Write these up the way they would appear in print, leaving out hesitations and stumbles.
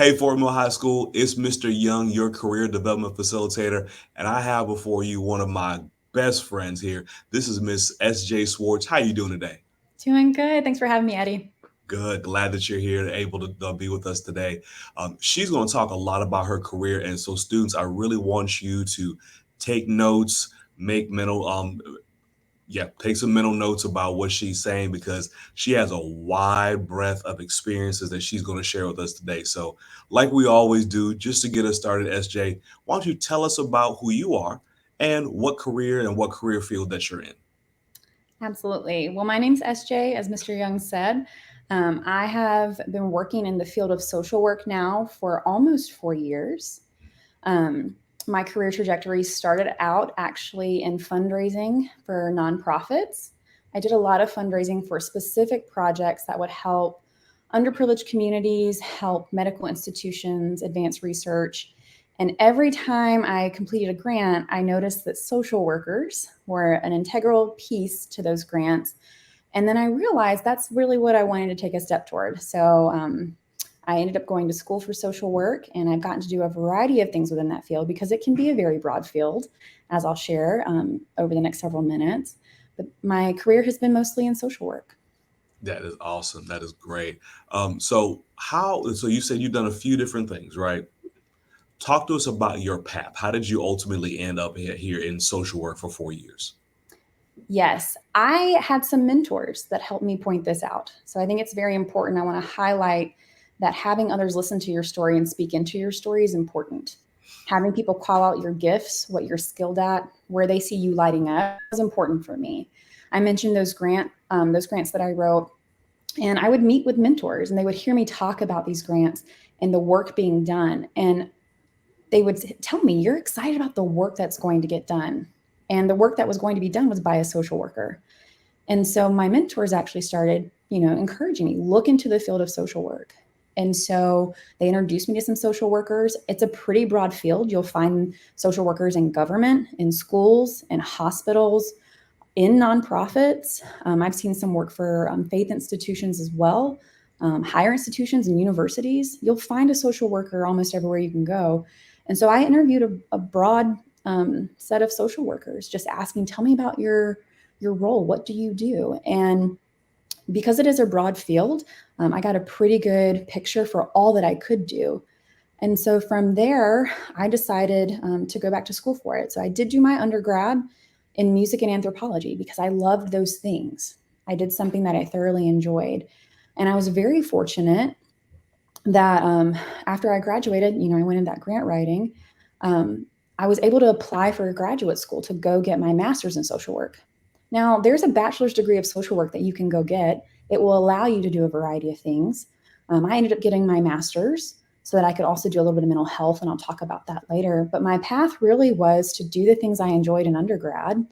Hey, Fort Mill High School, it's Mr. Young, your career development facilitator, and I have before you one of my best friends here. This is Miss SJ Schwartz. How you doing today? Doing good. Thanks for having me, Eddie. Good. Glad that you're here and able to be with us today. She's going to talk a lot about her career, and so students, I really want you to take notes, make mental take some mental notes about what she's saying because she has a wide breadth of experiences that she's going to share with us today. So, like we always do, just to get us started, SJ, why don't you tell us about who you are and what career field that you're in? Absolutely. Well, my name's SJ, as Mr. Young said. I have been working in the field of social work now for almost 4 years. Um, my career trajectory started out actually in fundraising for nonprofits. I did a lot of fundraising for specific projects that would help underprivileged communities, help medical institutions, advance research. And every time I completed a grant, I noticed that social workers were an integral piece to those grants. And then I realized that's really what I wanted to take a step toward. So I ended up going to school for social work, and I've gotten to do a variety of things within that field because it can be a very broad field, as I'll share over the next several minutes. But my career has been mostly in social work. That is awesome. That is great. So you said you've done a few different things, right? Talk to us about your path. How did you ultimately end up here in social work for 4 years? Yes, I had some mentors that helped me point this out. So I think it's very important. I want to highlight that having others listen to your story and speak into your story is important. Having people call out your gifts, what you're skilled at, where they see you lighting up is important for me. I mentioned those grants that I wrote, and I would meet with mentors, and they would hear me talk about these grants and the work being done. And they would tell me, "You're excited about the work that's going to get done." And the work that was going to be done was by a social worker. And so my mentors actually started, encouraging me, look into the field of social work. And so they introduced me to some social workers. It's a pretty broad field. You'll find social workers in government, in schools, in hospitals, in nonprofits. I've seen some work for faith institutions as well, higher institutions and universities. You'll find a social worker almost everywhere you can go. And so I interviewed a broad set of social workers, just asking, "Tell me about your role. What do you do?" And because it is a broad field, I got a pretty good picture for all that I could do. And so from there, I decided to go back to school for it. So I did do my undergrad in music and anthropology because I loved those things. I did something that I thoroughly enjoyed. And I was very fortunate that after I graduated, I went into that grant writing. Um, I was able to apply for a graduate school to go get my master's in social work. Now, there's a bachelor's degree of social work that you can go get. It will allow you to do a variety of things. I ended up getting my master's so that I could also do a little bit of mental health, and I'll talk about that later. But my path really was to do the things I enjoyed in undergrad.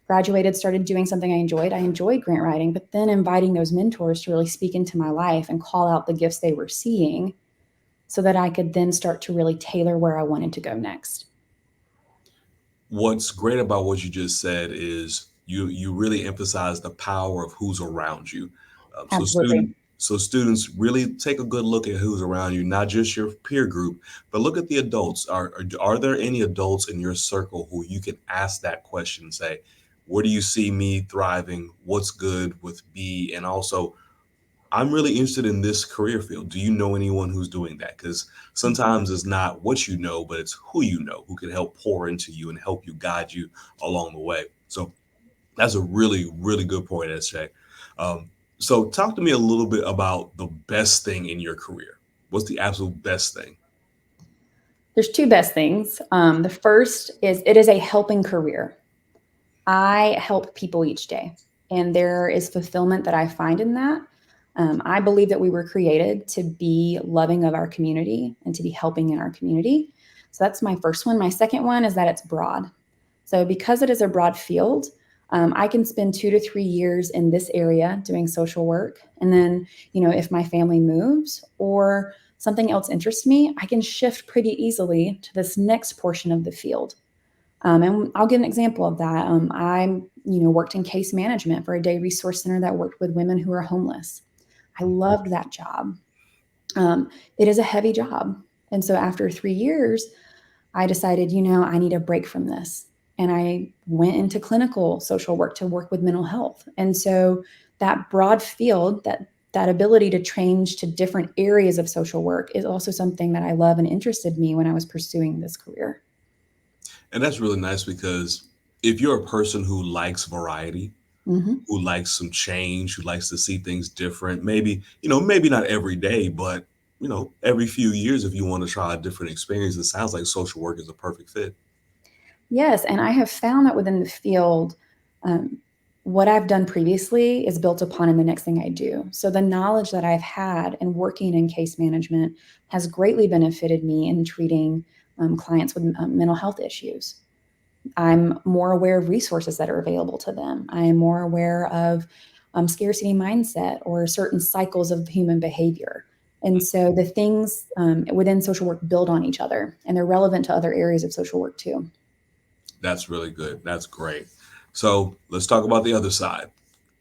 Graduated, started doing something I enjoyed. I enjoyed grant writing, but then inviting those mentors to really speak into my life and call out the gifts they were seeing so that I could then start to really tailor where I wanted to go next. What's great about what you just said is you really emphasize the power of who's around you. Um, so Absolutely. student so students really take a good look at who's around you, not just your peer group, but look at the adults. Are there any adults in your circle who you can ask that question and say, where do you see me thriving? What's good with me? And also, I'm really interested in this career field. Do you know anyone who's doing that? Because sometimes it's not what you know, but it's who you know who can help pour into you and help you guide you along the way. So that's a really, really good point, SJ. Um, so talk to me a little bit about the best thing in your career. What's the absolute best thing? There's two best things. The first is it is a helping career. I help people each day, and there is fulfillment that I find in that. I believe that we were created to be loving of our community and to be helping in our community. So that's my first one. My second one is that it's broad. So because it is a broad field, I can spend 2 to 3 years in this area doing social work. And then, if my family moves or something else interests me, I can shift pretty easily to this next portion of the field. And I'll give an example of that. Worked in case management for a day resource center that worked with women who are homeless. I loved that job. It is a heavy job. And so after 3 years, I decided, I need a break from this. And I went into clinical social work to work with mental health. And so that broad field, that ability to change to different areas of social work is also something that I love and interested me when I was pursuing this career. And that's really nice because if you're a person who likes variety, Mm-hmm. who likes some change, who likes to see things different, maybe not every day, but every few years, if you want to try a different experience, it sounds like social work is a perfect fit. Yes, and I have found that within the field, um, what I've done previously is built upon in the next thing I do. So the knowledge that I've had in working in case management has greatly benefited me in treating clients with mental health issues. I'm more aware of resources that are available to them. I am more aware of scarcity mindset or certain cycles of human behavior. And so the things within social work build on each other, and they're relevant to other areas of social work too. That's really good. That's great. So let's talk about the other side.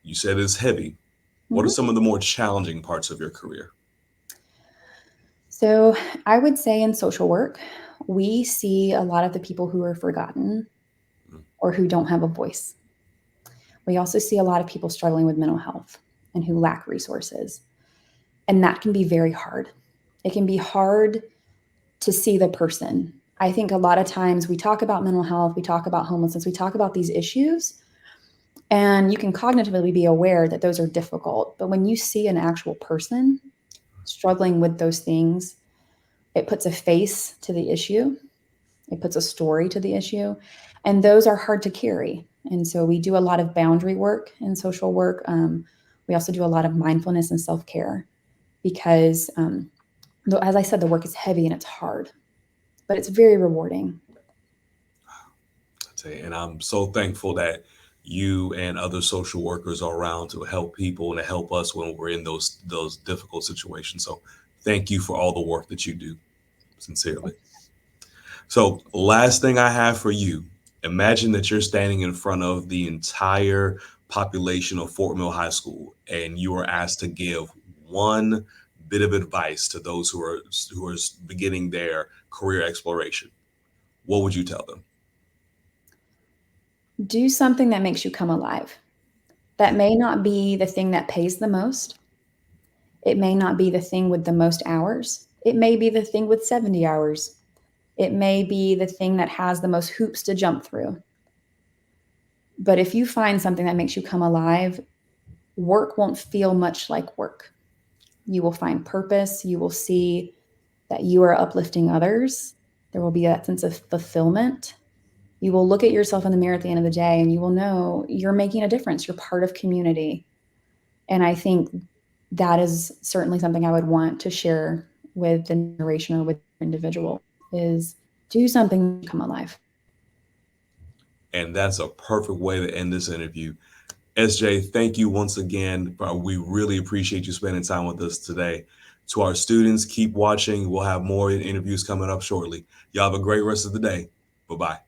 You said it's heavy. What are Mhm. some of the more challenging parts of your career? So I would say in social work, we see a lot of the people who are forgotten Mm. or who don't have a voice. We also see a lot of people struggling with mental health and who lack resources. And that can be very hard. It can be hard to see the person. I think a lot of times we talk about mental health, we talk about homelessness, we talk about these issues, and you can cognitively be aware that those are difficult. But when you see an actual person struggling with those things, it puts a face to the issue, it puts a story to the issue, and those are hard to carry. And so we do a lot of boundary work in social work. We also do a lot of mindfulness and self care because, as I said, the work is heavy and it's hard, but it's very rewarding. And I'm so thankful that you and other social workers are around to help people and to help us when we're in those difficult situations. So thank you for all the work that you do, sincerely. So last thing I have for you, imagine that you're standing in front of the entire population of Fort Mill High School and you are asked to give one bit of advice to those who are beginning their career exploration. What would you tell them? Do something that makes you come alive. That may not be the thing that pays the most. It may not be the thing with the most hours. It may be the thing with 70 hours. It may be the thing that has the most hoops to jump through. But if you find something that makes you come alive, work won't feel much like work. You will find purpose. You will see that you are uplifting others. There will be that sense of fulfillment. You will look at yourself in the mirror at the end of the day and you will know you're making a difference. You're part of community. And I think that is certainly something I would want to share with the generation or with individual is do something to come alive. And that's a perfect way to end this interview. SJ, thank you once again. We really appreciate you spending time with us today. To our students, keep watching. We'll have more interviews coming up shortly. Y'all have a great rest of the day. Bye bye.